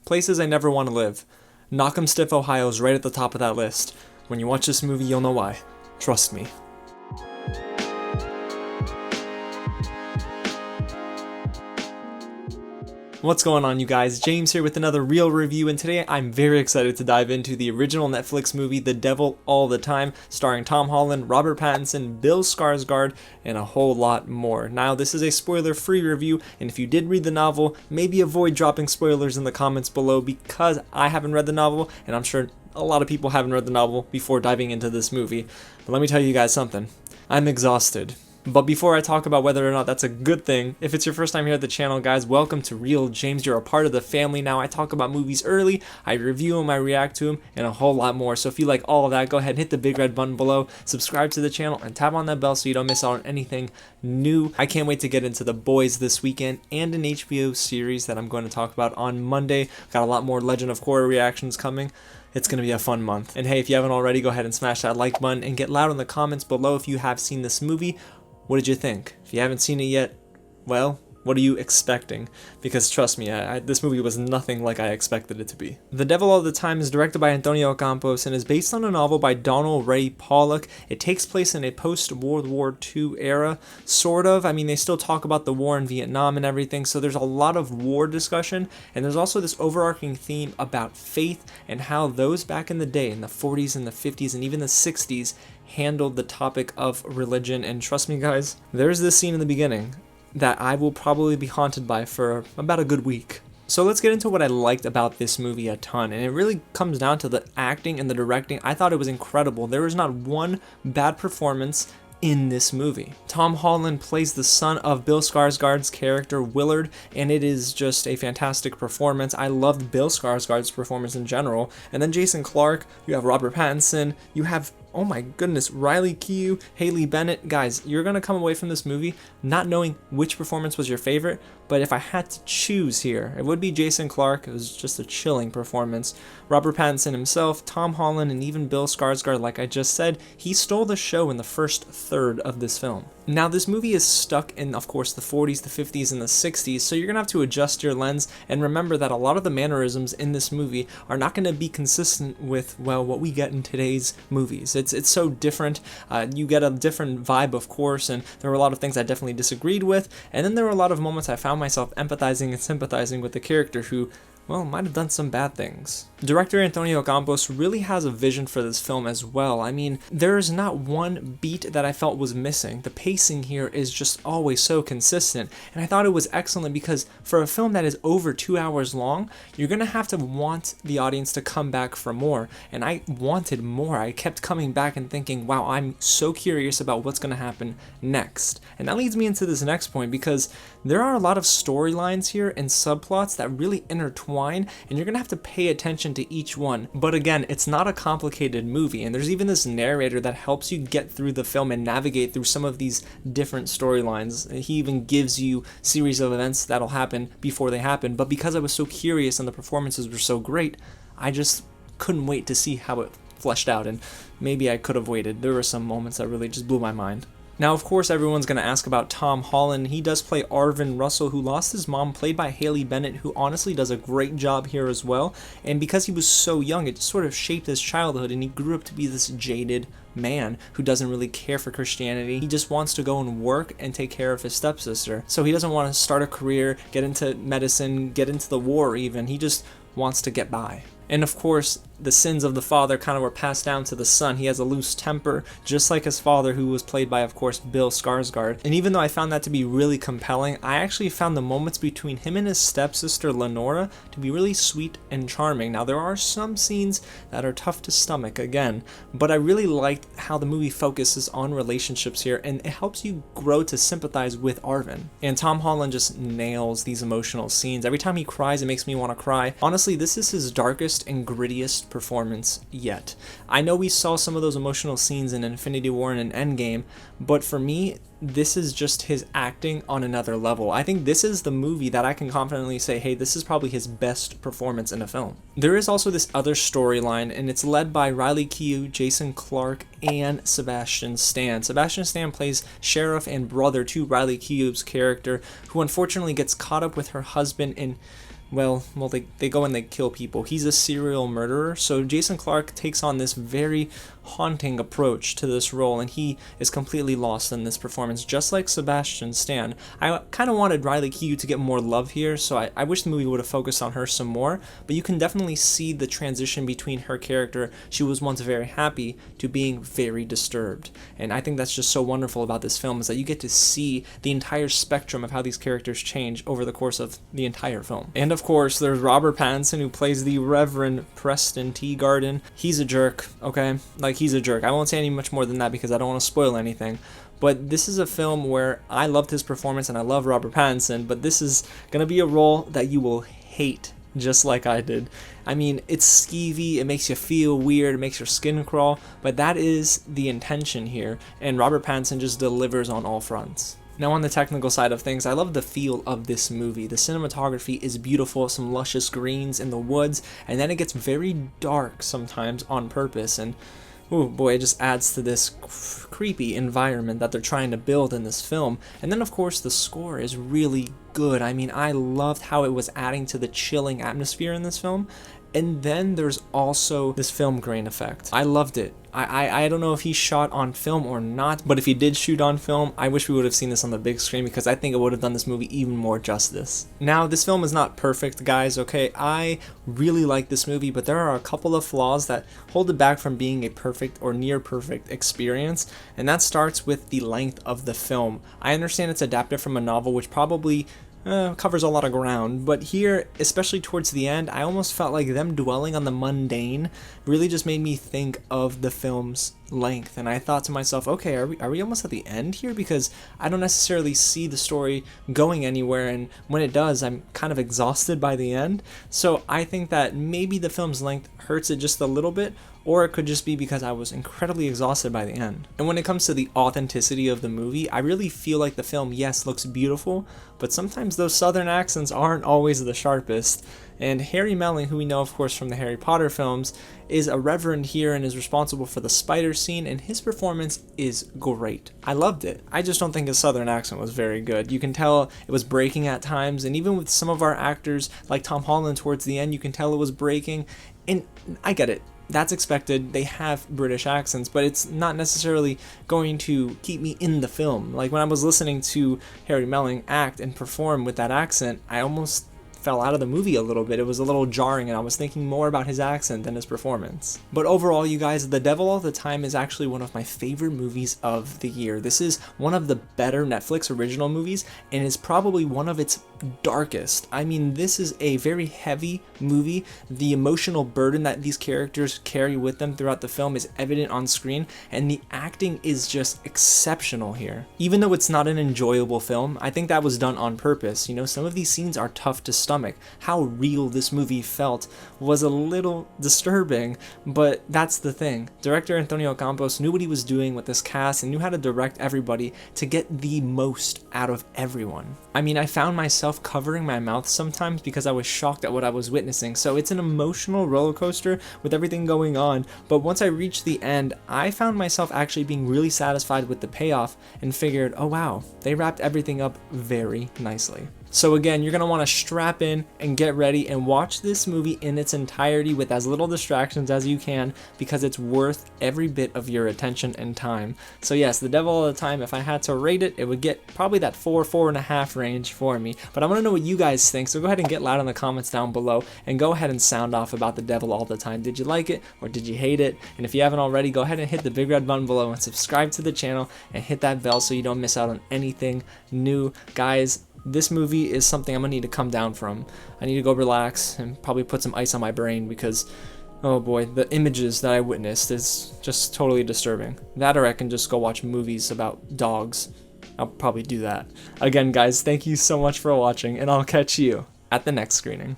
Places I never want to live. Knock'em Stiff, Ohio is right at the top of that list. When you watch this movie, you'll know why. Trust me. What's going on, you guys? James here with another real review, and today I'm very excited to dive into the original Netflix movie The Devil All the Time, starring Tom Holland, Robert Pattinson, Bill Skarsgård, and a whole lot more. Now, this is a spoiler-free review, and if you did read the novel, maybe avoid dropping spoilers in the comments below because I haven't read the novel, and I'm sure a lot of people haven't read the novel before diving into this movie. But let me tell you guys something. I'm exhausted. But before I talk about whether or not that's a good thing, if it's your first time here at the channel, guys, welcome to Real James. You're a part of the family now. I talk about movies early, I review them, I react to them, and a whole lot more. So if you like all of that, go ahead and hit the big red button below, subscribe to the channel, and tap on that bell so you don't miss out on anything new. I can't wait to get into The Boys this weekend and an HBO series that I'm going to talk about on Monday. Got a lot more Legend of Korra reactions coming. It's going to be a fun month. And hey, if you haven't already, go ahead and smash that like button and get loud in the comments below if you have seen this movie. What did you think? If you haven't seen it yet, well, what are you expecting? Because trust me, this movie was nothing like I expected it to be. The Devil All the Time is directed by Antonio Campos and is based on a novel by Donald Ray Pollock. It takes place in a post-World War II era, sort of. I mean, they still talk about the war in Vietnam and everything, so there's a lot of war discussion, and there's also this overarching theme about faith and how those back in the day, in the 40s and the 50s and even the 60s, handled the topic of religion. And trust me, guys, there's this scene in the beginning that I will probably be haunted by for about a good week. So let's get into what I liked about this movie a ton, and it really comes down to the acting and the directing. I thought it was incredible. There was not one bad performance in this movie. Tom Holland plays the son of Bill Skarsgård's character Willard, and it is just a fantastic performance. I loved Bill Skarsgård's performance in general. And then Jason Clarke, you have Robert Pattinson, you have, oh my goodness, Riley Keough, Haley Bennett. Guys, you're gonna come away from this movie not knowing which performance was your favorite, but if I had to choose here, it would be Jason Clarke. It was just a chilling performance. Robert Pattinson himself, Tom Holland, and even Bill Skarsgård, like I just said, he stole the show in the first third of this film. Now, this movie is stuck in, of course, the 40s, the 50s, and the 60s, so you're gonna have to adjust your lens and remember that a lot of the mannerisms in this movie are not gonna be consistent with, well, what we get in today's movies. It's so different. You get a different vibe, of course, and there were a lot of things I definitely disagreed with, and then there were a lot of moments I found myself empathizing and sympathizing with the character who, well, might have done some bad things. Director Antonio Campos really has a vision for this film as well. I mean, there is not one beat that I felt was missing. The pacing here is just always so consistent, and I thought it was excellent because for a film that is over 2 hours long, you're gonna have to want the audience to come back for more, and I wanted more. I kept coming back and thinking, wow, I'm so curious about what's gonna happen next. And that leads me into this next point because there are a lot of storylines here and subplots that really intertwine, and you're gonna have to pay attention to each one. But again, it's not a complicated movie, and there's even this narrator that helps you get through the film and navigate through some of these different storylines. He even gives you series of events that'll happen before they happen, but because I was so curious and the performances were so great, I just couldn't wait to see how it fleshed out, and maybe I could have waited. There were some moments that really just blew my mind. Now, of course, everyone's going to ask about Tom Holland. He does play Arvin Russell, who lost his mom, played by Haley Bennett, who honestly does a great job here as well. And because he was so young, it just sort of shaped his childhood, and he grew up to be this jaded man who doesn't really care for Christianity. He just wants to go and work and take care of his stepsister. So he doesn't want to start a career, get into medicine, get into the war even. He just wants to get by. And of course, the sins of the father kind of were passed down to the son. He has a loose temper, just like his father, who was played by, of course, Bill Skarsgård. And even though I found that to be really compelling, I actually found the moments between him and his stepsister, Lenora, to be really sweet and charming. Now, there are some scenes that are tough to stomach, again, but I really liked how the movie focuses on relationships here, and it helps you grow to sympathize with Arvin. And Tom Holland just nails these emotional scenes. Every time he cries, it makes me want to cry. Honestly, this is his darkest and grittiest performance yet. I know we saw some of those emotional scenes in Infinity War and in Endgame, but for me, this is just his acting on another level. I think this is the movie that I can confidently say, hey, this is probably his best performance in a film. There is also this other storyline, and it's led by Riley Keough, Jason Clarke, and Sebastian Stan. Sebastian Stan plays sheriff and brother to Riley Keough's character, who unfortunately gets caught up with her husband in, they go and they kill people. He's a serial murderer, so Jason Clarke takes on this very haunting approach to this role, and he is completely lost in this performance, just like Sebastian Stan. I kind of wanted Riley Keough to get more love here, so I wish the movie would have focused on her some more, but you can definitely see the transition between her character, she was once very happy, to being very disturbed. And I think that's just so wonderful about this film, is that you get to see the entire spectrum of how these characters change over the course of the entire film. And of course, there's Robert Pattinson, who plays the Reverend Preston Teagarden. He's a jerk, okay? Like, he's a jerk. I won't say any much more than that because I don't want to spoil anything. But this is a film where I loved his performance and I love Robert Pattinson, but this is going to be a role that you will hate, just like I did. I mean, it's skeevy, it makes you feel weird, it makes your skin crawl, but that is the intention here, and Robert Pattinson just delivers on all fronts. Now, on the technical side of things, I love the feel of this movie. The cinematography is beautiful, some luscious greens in the woods, and then it gets very dark sometimes on purpose, and oh boy, it just adds to this creepy environment that they're trying to build in this film. And then of course the score is really good. I mean, I loved how it was adding to the chilling atmosphere in this film. And then there's also this film grain effect. I loved it. I don't know if he shot on film or not, but if he did shoot on film, I wish we would have seen this on the big screen because I think it would have done this movie even more justice. Now, this film is not perfect, guys, okay? I really like this movie, but there are a couple of flaws that hold it back from being a perfect or near perfect experience, and that starts with the length of the film. I understand it's adapted from a novel, which probably covers a lot of ground, but here, especially towards the end, I almost felt like them dwelling on the mundane really just made me think of the film's length, and I thought to myself, okay, are we almost at the end here? Because I don't necessarily see the story going anywhere, and when it does, I'm kind of exhausted by the end. So I think that maybe the film's length hurts it just a little bit, or it could just be because I was incredibly exhausted by the end. And when it comes to the authenticity of the movie, I really feel like the film, yes, looks beautiful, but sometimes those southern accents aren't always the sharpest. And Harry Melling, who we know of course from the Harry Potter films, is a reverend here and is responsible for the spider scene, and his performance is great. I loved it. I just don't think his southern accent was very good. You can tell it was breaking at times, and even with some of our actors like Tom Holland towards the end, you can tell it was breaking, and I get it. That's expected. They have British accents, but it's not necessarily going to keep me in the film. Like when I was listening to Harry Melling act and perform with that accent, I almost fell out of the movie a little bit. It was a little jarring, and I was thinking more about his accent than his performance. But overall, you guys, The Devil All the Time is actually one of my favorite movies of the year. This is one of the better Netflix original movies, and is probably one of its darkest. I mean, this is a very heavy movie. The emotional burden that these characters carry with them throughout the film is evident on screen, and the acting is just exceptional here. Even though it's not an enjoyable film, I think that was done on purpose. You know, some of these scenes are tough to stomach. How real this movie felt was a little disturbing, but that's the thing. Director Antonio Campos knew what he was doing with this cast and knew how to direct everybody to get the most out of everyone. I mean, I found myself covering my mouth sometimes because I was shocked at what I was witnessing. So it's an emotional roller coaster with everything going on, but once I reached the end, I found myself actually being really satisfied with the payoff and figured, oh wow, they wrapped everything up very nicely. So again, you're going to want to strap in and get ready and watch this movie in its entirety with as little distractions as you can, because it's worth every bit of your attention and time. So yes, The Devil All the Time, if I had to rate it, it would get probably that 4.5 range for me. But I want to know what you guys think, so go ahead and get loud in the comments down below and go ahead and sound off about The Devil All the Time. Did you like it or did you hate it? And if you haven't already, go ahead and hit the big red button below and subscribe to the channel and hit that bell so you don't miss out on anything new. Guys, this movie is something I'm gonna need to come down from. I need to go relax and probably put some ice on my brain because, oh boy, the images that I witnessed is just totally disturbing. That, or I can just go watch movies about dogs. I'll probably do that. Again, guys, thank you so much for watching, and I'll catch you at the next screening.